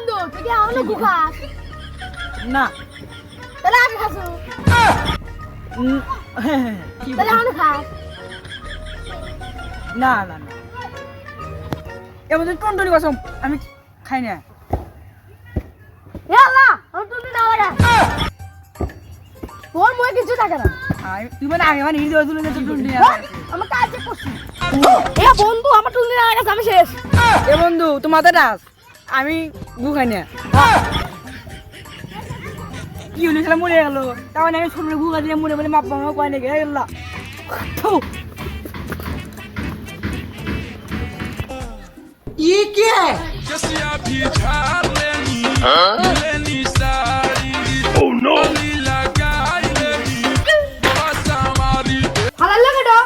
বন্ধু তুই কি আনো গুখাস না তাহলে আগে খাসু তাহলে আনো খাস না না না এমন টুনটুনি কসম আমি খাই না এ আল্লাহ আমার টুনটুনি না লাগা তোর মুখে কিছু থাকে না তুই মানে আগে মানে হিন্দু তুলে টুনটুনি আমার কাজ করছি এ বন্ধু আমার টুনটুনি না লাগা আমি শেষ এ বন্ধু তো মাথা ডাস আমি গু খাই না কি হলো খেলা মরে গেল তাও আমি ছোট গু খাই দিয়ে মরে বলে মাপ মাপ কয় নাকি আল্লাহ ये क्या है হালাল লাগে তো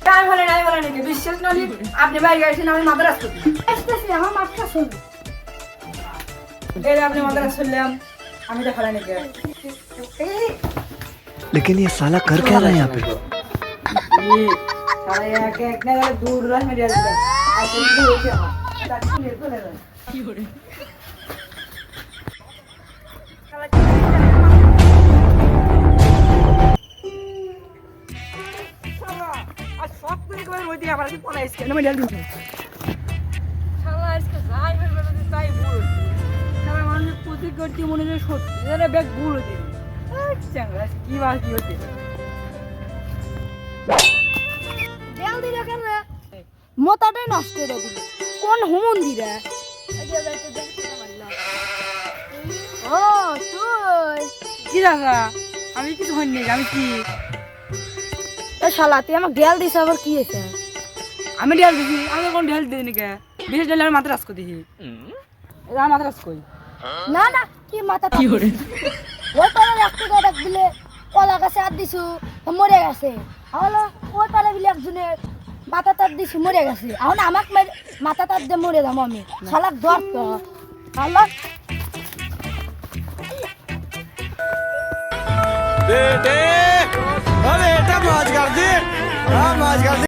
काय ভালো নাই ভালো নাকি বিশ্বাস না হলে আপনি বাইরে গেছেন আমি মাদ্রাস করতে আসতেছি আমার মাথা শুন এই আপনি মাদ্রাস করলাম আমি তো ভালো নাকি लेकिन ये साला कर क्या रहा है यहाँ पे ये साला यहाँ के एक ना दूर रह मेरे यार आज तो हो गया ताकि मेरे को लगा की हो रही आज सब कुछ को होती है हमारा पता है इसके ना मैं डाल दूँ साला इसका जाय मेरे को तो ताई बोल साला मानने पूछी करती मुझे जो शोध इधर बैग बोल होती चंगा की बात की होती দেল দিরা কেন মোতাটাই নষ্ট করে দিল কোন হুমন দিরা ও তুই কি দাদা আমি কিছু হইনি আমি কি এ শালা তুই আমাকে দেল দিছ আবার কি হইছে আমি ঢেল দিছি আমি কোন ঢেল দিই নাকি বিশেষ ঢেল আমি মাত্র রাস করে দিছি এটা মাত্র রাস কই না না কি মাথা কি হরে ওই পারে রাখতে গড়া দিলে কলা গাছে হাত দিছু মরে গেছে হলো ওই পারে বিলে একজনে মাথা তার দিছু মরে গেছে এখন আমাকে মাথা তার দিয়ে মরে যাবো আমি শালাক ধর তো শালাক बेटे अरे बेटा मौज कर दे हाँ मौज कर दे